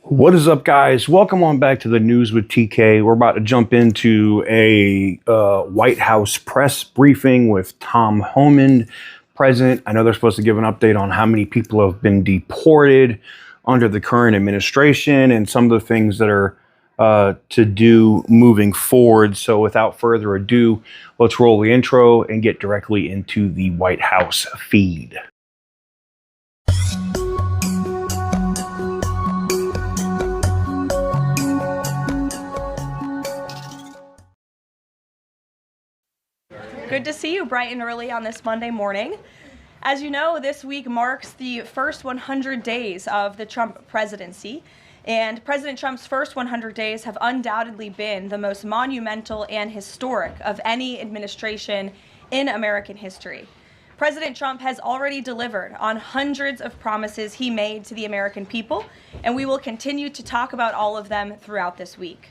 What is up, guys? Welcome on back to the news with TK. We're about to jump into a White House press briefing with Tom Homan, president. I know they're supposed to give an update on how many people have been deported under the current administration and some of the things that are to do moving forward. So without further ado, let's roll the intro and get directly into the White House feed. Good to see you bright and early on this Monday morning. As you know, this week marks the first 100 days of the Trump presidency, and President Trump's first 100 days have undoubtedly been the most monumental and historic of any administration in American history. President Trump has already delivered on hundreds of promises he made to the American people, and we will continue to talk about all of them throughout this week.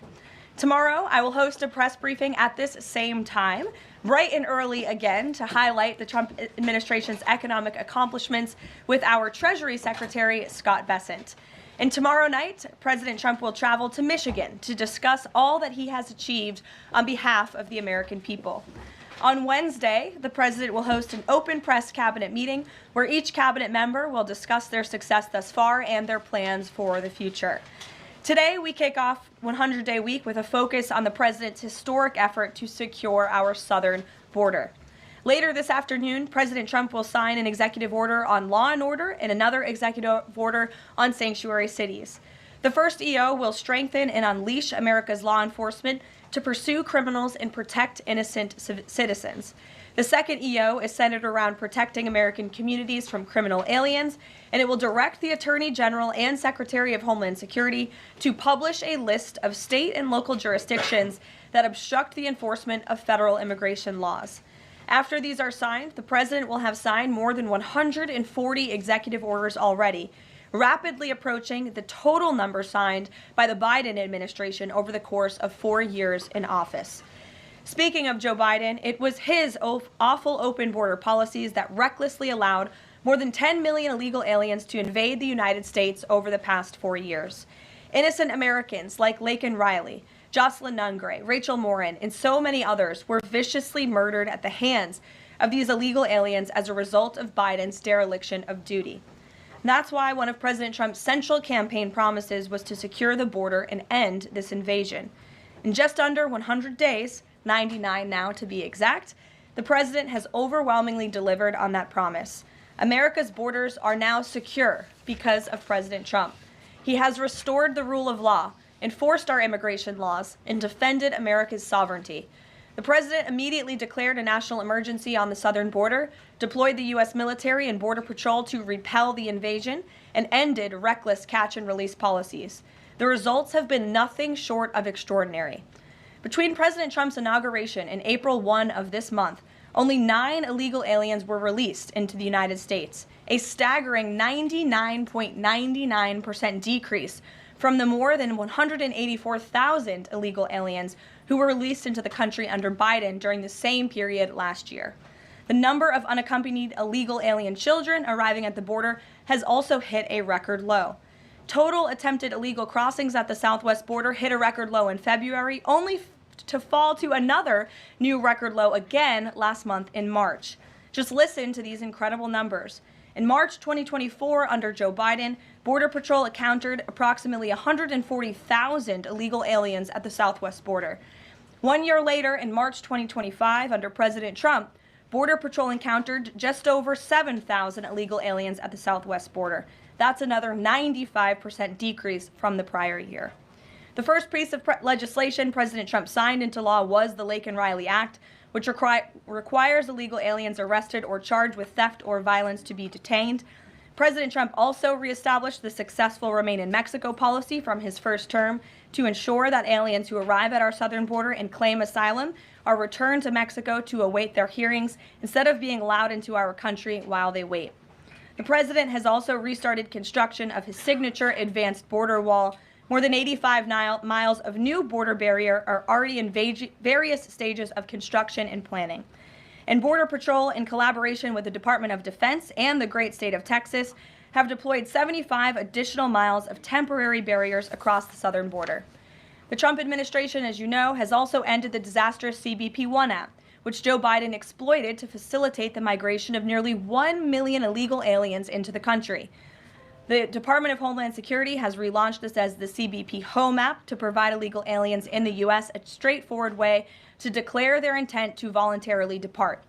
Tomorrow, I will host a press briefing at this same time, bright and early again, to highlight the Trump administration's economic accomplishments with our Treasury Secretary, Scott Bessent. And tomorrow night, President Trump will travel to Michigan to discuss all that he has achieved on behalf of the American people. On Wednesday, the president will host an open press cabinet meeting where each cabinet member will discuss their success thus far and their plans for the future. Today, we kick off 100-day week with a focus on the president's historic effort to secure our southern border. Later this afternoon, President Trump will sign an executive order on law and order and another executive order on sanctuary cities. The first EO will strengthen and unleash America's law enforcement to pursue criminals and protect innocent citizens. The second EO is centered around protecting American communities from criminal aliens, and it will direct the Attorney General and Secretary of Homeland Security to publish a list of state and local jurisdictions that obstruct the enforcement of federal immigration laws. After these are signed, the president will have signed more than 140 executive orders already, rapidly approaching the total number signed by the Biden administration over the course of 4 years in office. Speaking of Joe Biden, it was his awful open border policies that recklessly allowed more than 10 million illegal aliens to invade the United States over the past 4 years. Innocent Americans like Laken Riley, Jocelyn Nungray, Rachel Morin, and so many others were viciously murdered at the hands of these illegal aliens as a result of Biden's dereliction of duty. That's why one of President Trump's central campaign promises was to secure the border and end this invasion. In just under 100 days, 99 now to be exact, the president has overwhelmingly delivered on that promise. America's borders are now secure because of President Trump. He has restored the rule of law, enforced our immigration laws, and defended America's sovereignty. The president immediately declared a national emergency on the southern border, deployed the U.S. military and Border Patrol to repel the invasion, and ended reckless catch-and-release policies. The results have been nothing short of extraordinary. Between President Trump's inauguration and April 1 of this month, only 9 illegal aliens were released into the United States, a staggering 99.99% decrease from the more than 184,000 illegal aliens who were released into the country under Biden during the same period last year. The number of unaccompanied illegal alien children arriving at the border has also hit a record low. Total attempted illegal crossings at the southwest border hit a record low in February, only to fall to another new record low again last month in March. Just listen to these incredible numbers. In March 2024, under Joe Biden, Border Patrol encountered approximately 140,000 illegal aliens at the southwest border. 1 year later, in March 2025, under President Trump, Border Patrol encountered just over 7,000 illegal aliens at the southwest border. That's another 95% decrease from the prior year. The first piece of legislation President Trump signed into law was the Laken Riley Act, which requires illegal aliens arrested or charged with theft or violence to be detained. President Trump also reestablished the successful Remain in Mexico policy from his first term to ensure that aliens who arrive at our southern border and claim asylum are returned to Mexico to await their hearings instead of being allowed into our country while they wait. The president has also restarted construction of his signature advanced border wall. More than 85 miles of new border barrier are already in various stages of construction and planning. And Border Patrol, in collaboration with the Department of Defense and the great state of Texas, have deployed 75 additional miles of temporary barriers across the southern border. The Trump administration, as you know, has also ended the disastrous CBP-1 app, which Joe Biden exploited to facilitate the migration of nearly 1 million illegal aliens into the country. The Department of Homeland Security has relaunched this as the CBP Home app to provide illegal aliens in the U.S. a straightforward way to declare their intent to voluntarily depart.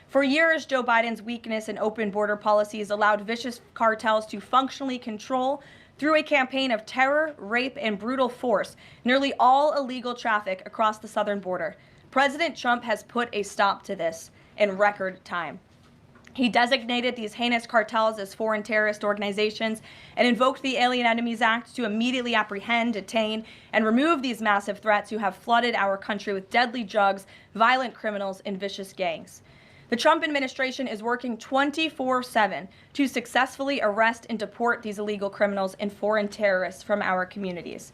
For years, Joe Biden's weakness in open border policies allowed vicious cartels to functionally control, through a campaign of terror, rape, and brutal force, nearly all illegal traffic across the southern border. President Trump has put a stop to this in record time. He designated these heinous cartels as foreign terrorist organizations and invoked the Alien Enemies Act to immediately apprehend, detain, and remove these massive threats who have flooded our country with deadly drugs, violent criminals, and vicious gangs. The Trump administration is working 24/7 to successfully arrest and deport these illegal criminals and foreign terrorists from our communities.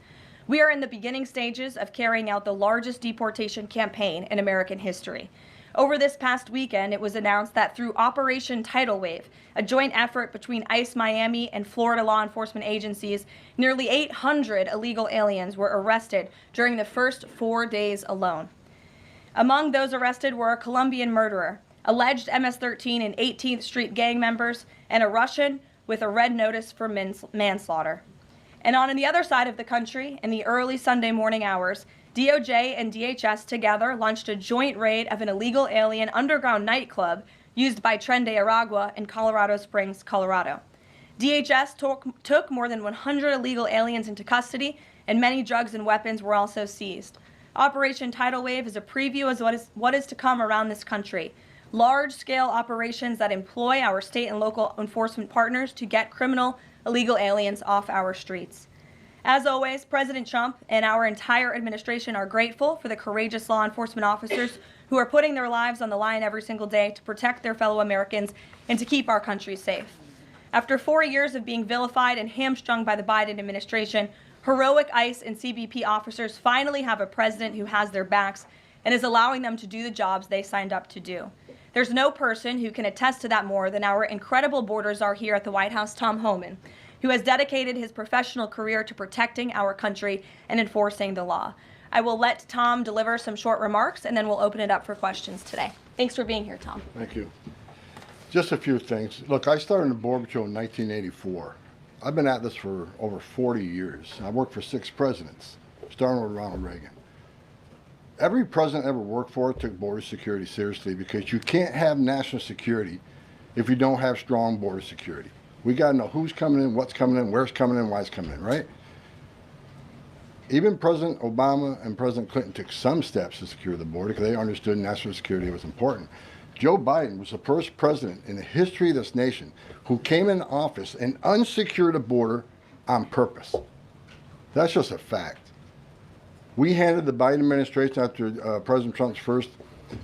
We are in the beginning stages of carrying out the largest deportation campaign in American history. Over this past weekend, it was announced that through Operation Tidal Wave, a joint effort between ICE Miami and Florida law enforcement agencies, nearly 800 illegal aliens were arrested during the first 4 days alone. Among those arrested were a Colombian murderer, alleged MS-13 and 18th Street gang members, and a Russian with a red notice for manslaughter. And on the other side of the country, in the early Sunday morning hours, DOJ and DHS together launched a joint raid of an illegal alien underground nightclub used by Tren de Aragua in Colorado Springs, Colorado. DHS took more than 100 illegal aliens into custody, and many drugs and weapons were also seized. Operation Tidal Wave is a preview of what is to come around this country. Large-scale operations that employ our state and local enforcement partners to get criminal illegal aliens off our streets. As always, President Trump and our entire administration are grateful for the courageous law enforcement officers who are putting their lives on the line every single day to protect their fellow Americans and to keep our country safe. After 4 years of being vilified and hamstrung by the Biden administration, heroic ICE and CBP officers finally have a president who has their backs and is allowing them to do the jobs they signed up to do. There's no person who can attest to that more than our incredible border czar here at the White House, Tom Homan, who has dedicated his professional career to protecting our country and enforcing the law. I will let Tom deliver some short remarks, and then we'll open it up for questions today. Thanks for being here, Tom. Thank you. Just a few things. Look, I started in the Border Patrol in 1984. I've been at this for over 40 years. I worked for 6 presidents, starting with Ronald Reagan. Every president I ever worked for took border security seriously, because you can't have national security if you don't have strong border security. We got to know who's coming in, what's coming in, where's coming in, why it's coming in, right? Even President Obama and President Clinton took some steps to secure the border because they understood national security was important. Joe Biden was the first president in the history of this nation who came in office and unsecured the border on purpose. That's just a fact. We handed the Biden administration, after President Trump's first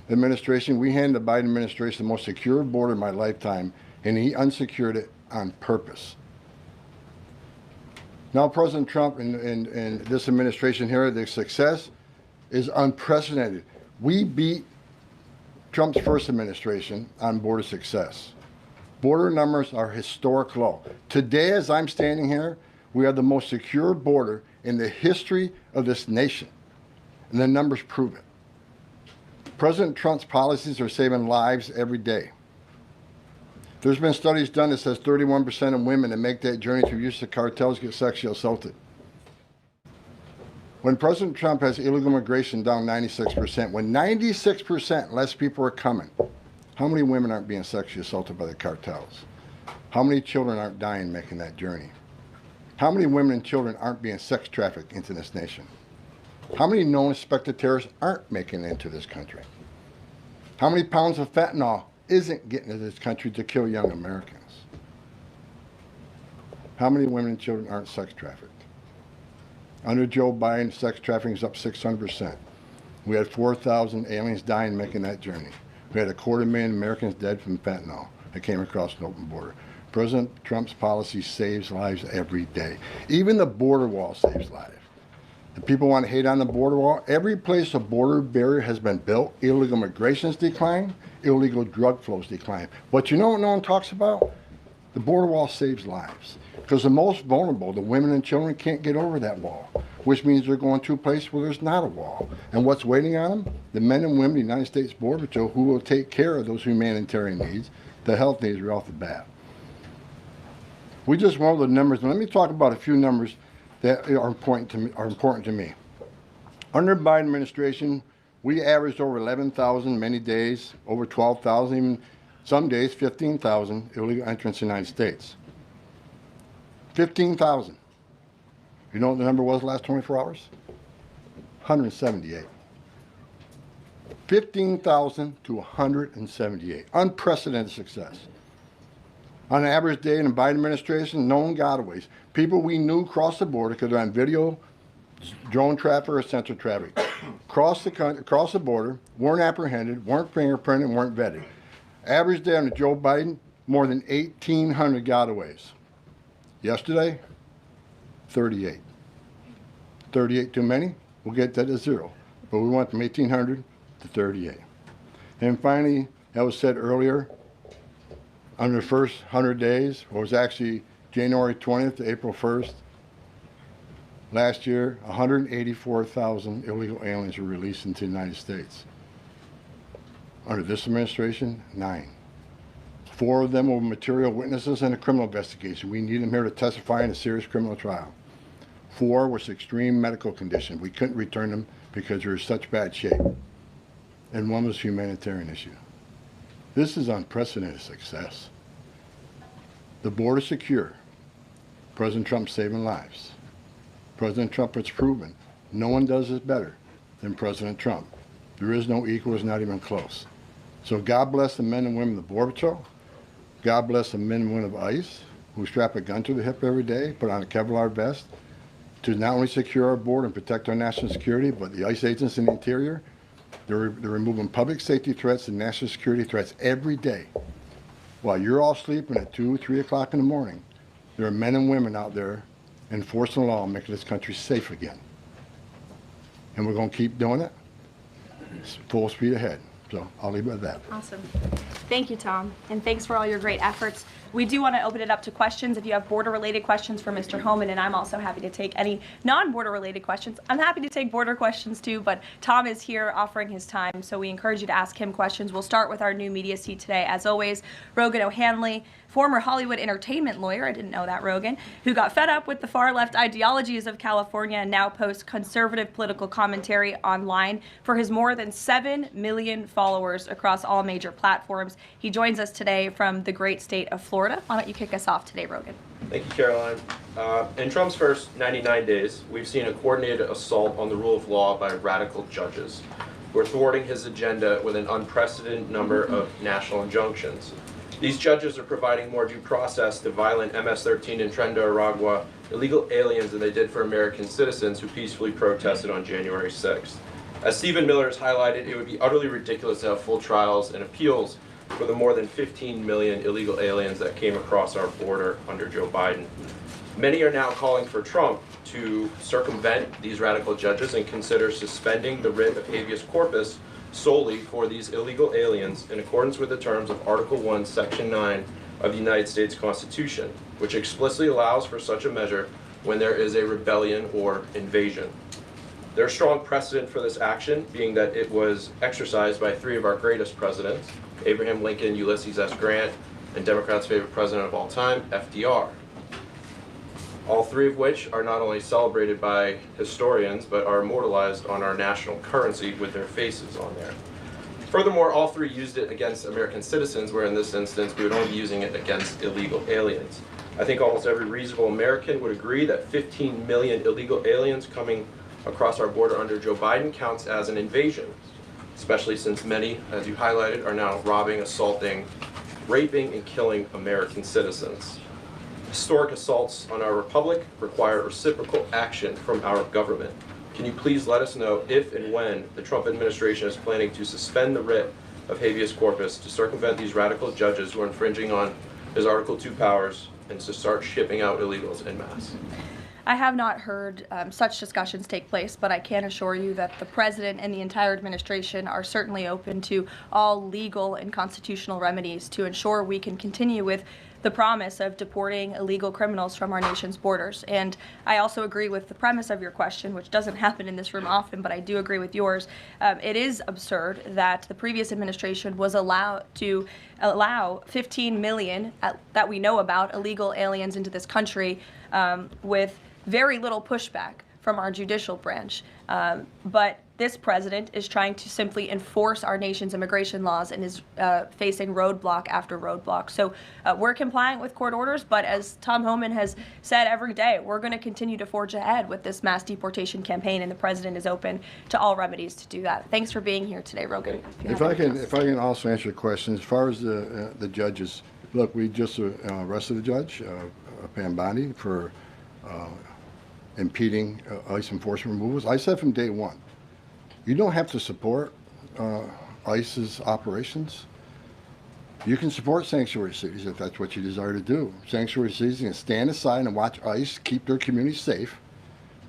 administration, we handed the Biden administration the most secure border in my lifetime, and he unsecured it on purpose. Now President Trump and this administration here, their success is unprecedented. We beat Trump's first administration on border success. Border numbers are historic low. Today, as I'm standing here, we have the most secure border in the history of this nation, and the numbers prove it. President Trump's policies are saving lives every day. There's been studies done that says 31% of women that make that journey through use of cartels get sexually assaulted. When President Trump has illegal immigration down 96%, when 96% less people are coming, how many women aren't being sexually assaulted by the cartels? How many children aren't dying making that journey? How many women and children aren't being sex trafficked into this nation? How many known suspected terrorists aren't making it into this country? How many pounds of fentanyl isn't getting into this country to kill young Americans? How many women and children aren't sex trafficked? Under Joe Biden, sex trafficking is up 600%. We had 4,000 aliens dying making that journey. We had 250,000 Americans dead from fentanyl that came across an open border. President Trump's policy saves lives every day. Even the border wall saves lives. If people want to hate on the border wall, every place a border barrier has been built, illegal migration's declined, illegal drug flows decline. But you know what no one talks about? The border wall saves lives because the most vulnerable, the women and children, can't get over that wall, which means they're going to a place where there's not a wall. And what's waiting on them? The men and women of the United States Border Patrol who will take care of those humanitarian needs, the health needs right off the bat. We just went over the numbers, and let me talk about a few numbers that are important to me. Under the Biden administration, we averaged over 11,000 many days, over 12,000, even some days 15,000 illegal entrants in the United States. 15,000. You know what the number was the last 24 hours? 178. 15,000 to 178. Unprecedented success. On an average day in the Biden administration, known gotaways. People we knew crossed the border because they're on video, drone traffic, or sensor traffic. Crossed the border, weren't apprehended, weren't fingerprinted, weren't vetted. Average day under Joe Biden, more than 1,800 gotaways. Yesterday, 38. 38 too many? We'll get that to 0. But we went from 1,800 to 38. And finally, that was said earlier, under the first 100 days, or it was actually January 20th to April 1st, last year, 184,000 illegal aliens were released into the United States. Under this administration, 9. 4 of them were material witnesses in a criminal investigation. We need them here to testify in a serious criminal trial. 4 was extreme medical condition. We couldn't return them because they were in such bad shape. And 1 was a humanitarian issue. This is unprecedented success. The border secure. President Trump saving lives. President Trump has proven no one does this better than President Trump. There is no equal, it's not even close. So God bless the men and women of the Border Patrol. God bless the men and women of ICE who strap a gun to their hip every day, put on a Kevlar vest to not only secure our border and protect our national security, but the ICE agents in the interior, they're removing public safety threats and national security threats every day. While you're all sleeping at 2, 3 o'clock in the morning, there are men and women out there enforcing the law and making this country safe again. And we're going to keep doing it. It's full speed ahead. So I'll leave it at that. Awesome. Thank you, Tom. And thanks for all your great efforts. We do want to open it up to questions. If you have border-related questions for Mr. Homan, and I'm also happy to take any non-border-related questions. I'm happy to take border questions too, but Tom is here offering his time, so we encourage you to ask him questions. We'll start with our new media seat today. As always, Rogan O'Hanley, former Hollywood entertainment lawyer, I didn't know that, Rogan, who got fed up with the far-left ideologies of California and now posts conservative political commentary online for his more than 7 million followers across all major platforms. He joins us today from the great state of Florida. Why don't you kick us off today, Rogan? Thank you, Caroline. In Trump's first 99 days, we've seen a coordinated assault on the rule of law by radical judges who are thwarting his agenda with an unprecedented number of national injunctions. These judges are providing more due process to violent MS-13 and Tren de Aragua illegal aliens than they did for American citizens who peacefully protested on January 6th. As Stephen Miller has highlighted, it would be utterly ridiculous to have full trials and appeals for the more than 15 million illegal aliens that came across our border under Joe Biden. Many are now calling for Trump to circumvent these radical judges and consider suspending the writ of habeas corpus solely for these illegal aliens in accordance with the terms of Article 1, Section 9 of the United States Constitution, which explicitly allows for such a measure when there is a rebellion or invasion. There's strong precedent for this action, being that it was exercised by 3 of our greatest presidents, Abraham Lincoln, Ulysses S. Grant, and Democrats' favorite president of all time, FDR. All 3 of which are not only celebrated by historians, but are immortalized on our national currency with their faces on there. Furthermore, all 3 used it against American citizens, where in this instance, we would only be using it against illegal aliens. I think almost every reasonable American would agree that 15 million illegal aliens coming across our border under Joe Biden counts as an invasion, especially since many, as you highlighted, are now robbing, assaulting, raping, and killing American citizens. Historic assaults on our republic require reciprocal action from our government. Can you please let us know if and when the Trump administration is planning to suspend the writ of habeas corpus to circumvent these radical judges who are infringing on his Article 2 powers and to start shipping out illegals en masse? I have not heard such discussions take place, but I can assure you that the president and the entire administration are certainly open to all legal and constitutional remedies to ensure we can continue with the promise of deporting illegal criminals from our nation's borders. And I also agree with the premise of your question, which doesn't happen in this room often, but I do agree with yours. It is absurd that the previous administration was allowed to allow 15 million that we know about illegal aliens into this country with very little pushback from our judicial branch. But this president is trying to simply enforce our nation's immigration laws and is facing roadblock after roadblock. So we're complying with court orders, but as Tom Homan has said every day, we're going to continue to forge ahead with this mass deportation campaign, and the president is open to all remedies to do that. Thanks for being here today, Rogan. If I can also answer your question, as far as the judges, look, we just arrested a judge, Pambani, for impeding ICE enforcement removals. I said from day one, you don't have to support ICE's operations. You can support sanctuary cities if that's what you desire to do. Sanctuary cities can stand aside and watch ICE keep their communities safe,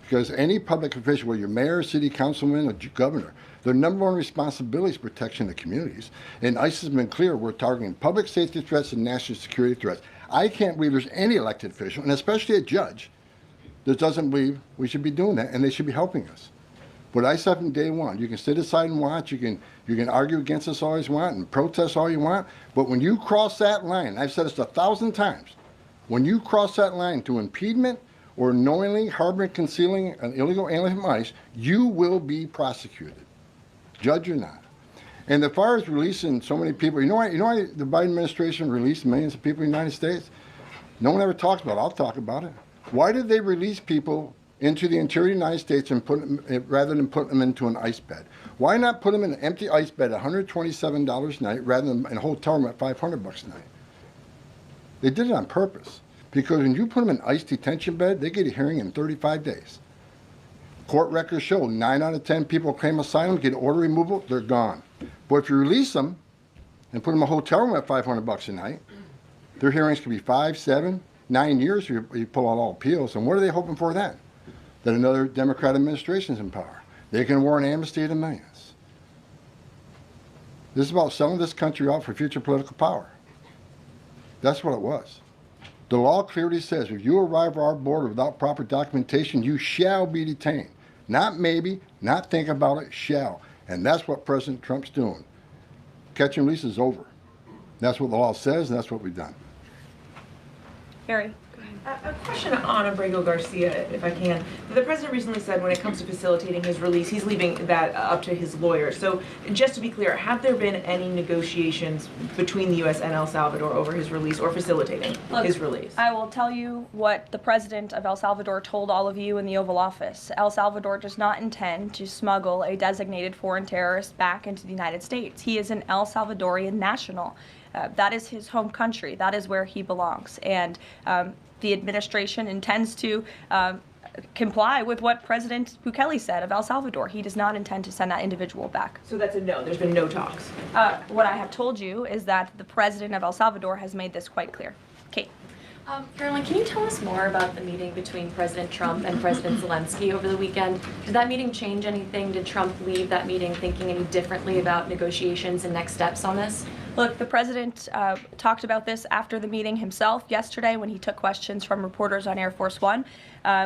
because any public official, whether you're mayor, city councilman, or governor, their number one responsibility is protection of communities. And ICE has been clear, we're targeting public safety threats and national security threats. I can't believe there's any elected official, and especially a judge, that doesn't believe we should be doing that, and they should be helping us. But I said from day one, you can sit aside and watch, you can argue against us all you want and protest all you want, but when you cross that line, and I've said this 1,000 times, when you cross that line to impediment or knowingly harboring, concealing an illegal alien from ICE, you will be prosecuted, judge or not. And as far as releasing so many people, you know why the Biden administration released millions of people in the United States? No one ever talks about it. I'll talk about it. Why did they release people into the interior of the United States and put them, rather than put them into an ICE bed? Why not put them in an empty ICE bed at $127 a night rather than in a hotel room at $500 a night? They did it on purpose, because when you put them in an ICE detention bed, they get a hearing in 35 days. Court records show 9 out of 10 people claim asylum, get order removal, they're gone. But if you release them and put them in a hotel room at $500 a night, their hearings could be 5, 7, 9 years if you pull out all appeals. And what are they hoping for then? That another Democrat administration is in power. They can award an amnesty to millions. This is about selling this country out for future political power. That's what it was. The law clearly says if you arrive at our border without proper documentation, you shall be detained. Not maybe, not think about it, shall. And that's what President Trump's doing. Catch and release is over. That's what the law says, and that's what we've done. Harry. A question on Abrego Garcia, if I can. The president recently said when it comes to facilitating his release, he's leaving that up to his lawyer. So just to be clear, have there been any negotiations between the U.S. and El Salvador over his release or facilitating his release? I will tell you what the president of El Salvador told all of you in the Oval Office. El Salvador does not intend to smuggle a designated foreign terrorist back into the United States. He is an El Salvadorian national. That is his home country. That is where he belongs. And the administration intends to comply with what President Bukele said of El Salvador. He does not intend to send that individual back. So that's a no. There's been no talks. What I have told you is that the president of El Salvador has made this quite clear. Kate. Caroline, can you tell us more about the meeting between President Trump and President Zelensky over the weekend? Did that meeting change anything? Did Trump leave that meeting thinking any differently about negotiations and next steps on this? Look, the president talked about this after the meeting himself yesterday when he took questions from reporters on Air Force One.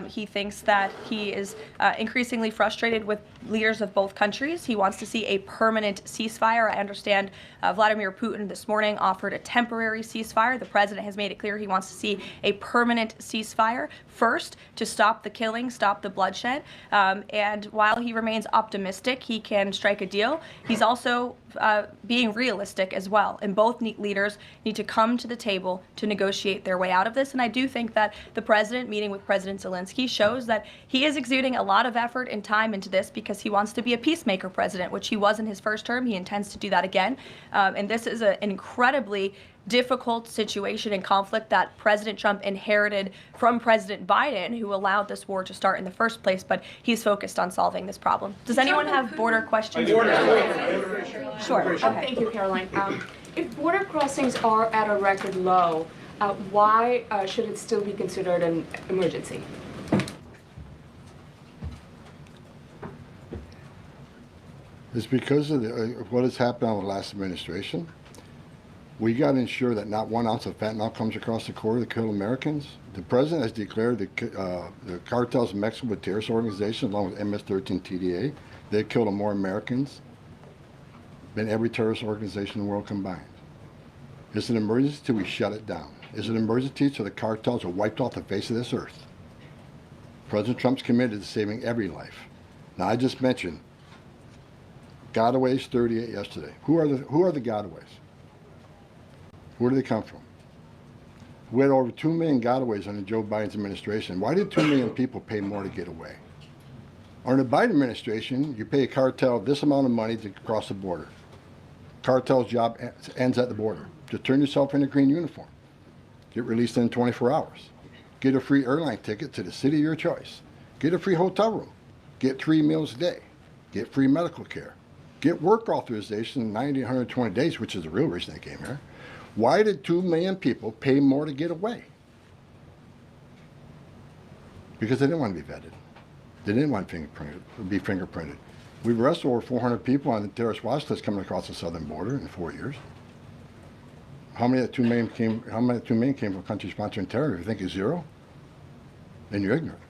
He thinks that he is increasingly frustrated with leaders of both countries. He wants to see a permanent ceasefire. I understand Vladimir Putin this morning offered a temporary ceasefire. The president has made it clear he wants to see a permanent ceasefire first to stop the killing, stop the bloodshed. And while he remains optimistic he can strike a deal, he's also being realistic as well. And both leaders need to come to the table to negotiate their way out of this. And I do think that the president meeting with President Zelensky shows that he is exuding a lot of effort and time into this because he wants to be a peacemaker president, which he was in his first term. He intends to do that again. And this is an incredibly difficult situation and conflict that President Trump inherited from President Biden, who allowed this war to start in the first place, but he's focused on solving this problem. Does anyone have border questions? Sure. Okay. Thank you, Caroline. If border crossings are at a record low, why should it still be considered an emergency? It's because of what has happened in the last administration. We got to ensure that not 1 ounce of fentanyl comes across the border to kill Americans. The president has declared the cartels in Mexico a terrorist organization along with MS-13 TDA. They killed more Americans than every terrorist organization in the world combined. It's an emergency till we shut it down. It's an emergency till the cartels are wiped off the face of this earth. President Trump's committed to saving every life. Now, I just mentioned gotaways 38 yesterday. Who are the gotaways? Where do they come from? We had over 2 million gotaways under Joe Biden's administration. Why did 2 million people pay more to get away? Under the Biden administration, you pay a cartel this amount of money to cross the border. Cartel's job ends at the border. Just turn yourself in a green uniform. Get released in 24 hours. Get a free airline ticket to the city of your choice. Get a free hotel room. Get 3 meals a day. Get free medical care. Get work authorization in 90, 120 days, which is the real reason they came here. Why did 2 million people pay more to get away? Because they didn't want to be vetted. They didn't want to be fingerprinted. We've arrested over 400 people on the terrorist watch list coming across the southern border in 4 years. How many of the 2 million came? How many of the 2 million came from countries sponsoring terror? If you think it's zero, then you're ignorant.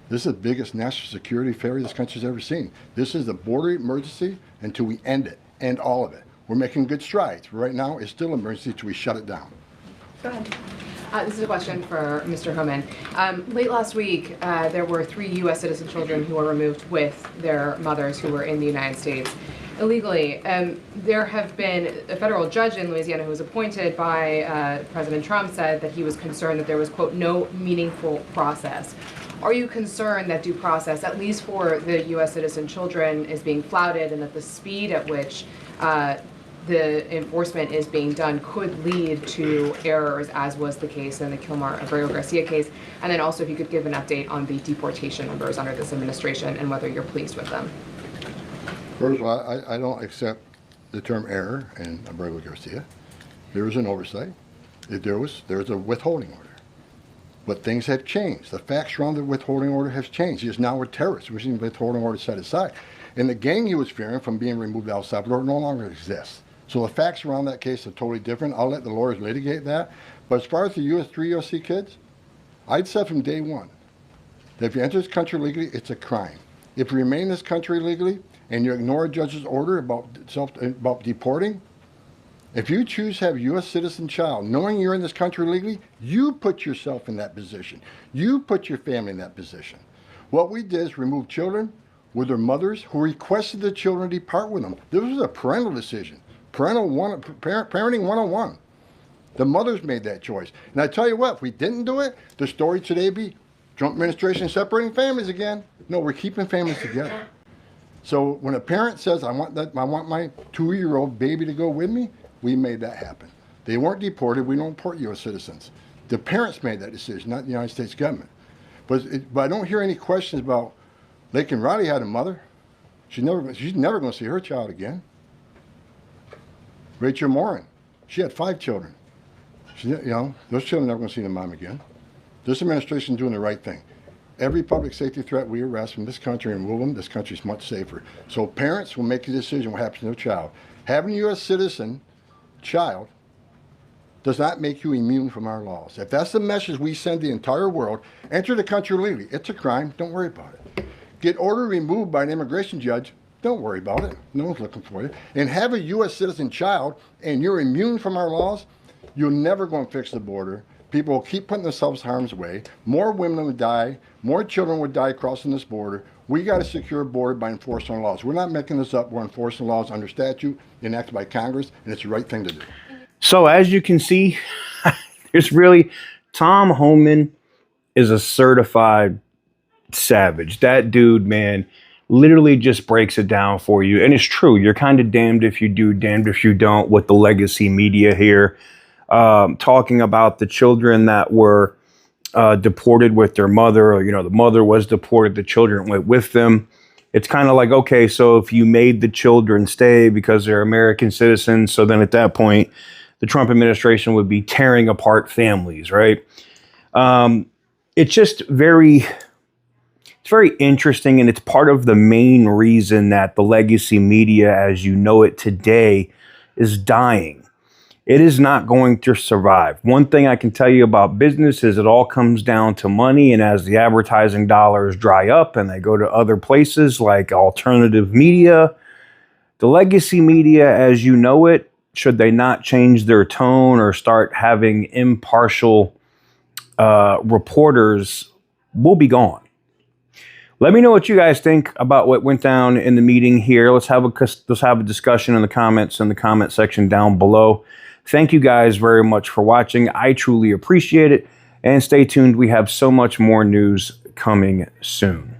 This is the biggest national security failure this country's ever seen. This is the border emergency until we end it, end all of it. We're making good strides. But right now, it's still an emergency until we shut it down. Go ahead. This is a question for Mr. Homan. Late last week, there were 3 U.S. citizen children who were removed with their mothers who were in the United States illegally. There have been a federal judge in Louisiana who was appointed by President Trump said that he was concerned that there was, quote, no meaningful process. Are you concerned that due process, at least for the U.S. citizen children, is being flouted and that the speed at which the enforcement is being done could lead to errors, as was the case in the Kilmar-Abrego-Garcia case? And then also if you could give an update on the deportation numbers under this administration and whether you're pleased with them. First of all, I don't accept the term error in Abrego-Garcia. There was an oversight. There was a withholding order. But things have changed. The facts around the withholding order has changed. He is now a terrorist, which means the withholding order set aside. And the gang he was fearing from being removed to El Salvador no longer exists. So the facts around that case are totally different. I'll let the lawyers litigate that. But as far as the 3 USC kids, I'd said from day one that if you enter this country legally, it's a crime. If you remain in this country legally and you ignore a judge's order about deporting, if you choose to have a U.S. citizen child, knowing you're in this country legally, you put yourself in that position. You put your family in that position. What we did is remove children with their mothers who requested the children depart with them. This was a parental decision. Parenting 101. The mothers made that choice. And I tell you what, if we didn't do it, the story today would be Trump administration separating families again. No, we're keeping families together. So when a parent says, I want my 2-year-old baby to go with me, we made that happen. They weren't deported. We don't deport U.S. citizens. The parents made that decision, not the United States government. But I don't hear any questions about Laken Riley had a mother. She's never going to see her child again. Rachel Morin, she had 5 children. Those children are never going to see their mom again. This administration is doing the right thing. Every public safety threat we arrest from this country and remove them, this country is much safer. So parents will make a decision what happens to their child. Having a U.S. citizen child does not make you immune from our laws. If that's the message we send the entire world, enter the country legally. It's a crime. Don't worry about it. Get order removed by an immigration judge. Don't worry about it. No one's looking for you. And have a U.S. citizen child and you're immune from our laws, you're never going to fix the border. People will keep putting themselves in harm's way. More women would die. More children would die crossing this border. We got to secure a border by enforcing our laws. We're not making this up. We're enforcing laws under statute enacted by Congress, and it's the right thing to do. So as you can see, there's really, Tom Homan is a certified savage. That dude, man, literally just breaks it down for you. And it's true. You're kind of damned if you do, damned if you don't with the legacy media here. Talking about the children that were deported with their mother, or, the mother was deported, the children went with them. It's kind of like, okay, so if you made the children stay because they're American citizens, so then at that point, the Trump administration would be tearing apart families, right? It's just very interesting, and it's part of the main reason that the legacy media, as you know it today, is dying. It is not going to survive. One thing I can tell you about business is it all comes down to money. And as the advertising dollars dry up and they go to other places like alternative media, the legacy media as you know it, should they not change their tone or start having impartial reporters, will be gone. Let me know what you guys think about what went down in the meeting here. Let's have a discussion in the comments in the comment section down below. Thank you guys very much for watching. I truly appreciate it. And stay tuned. We have so much more news coming soon.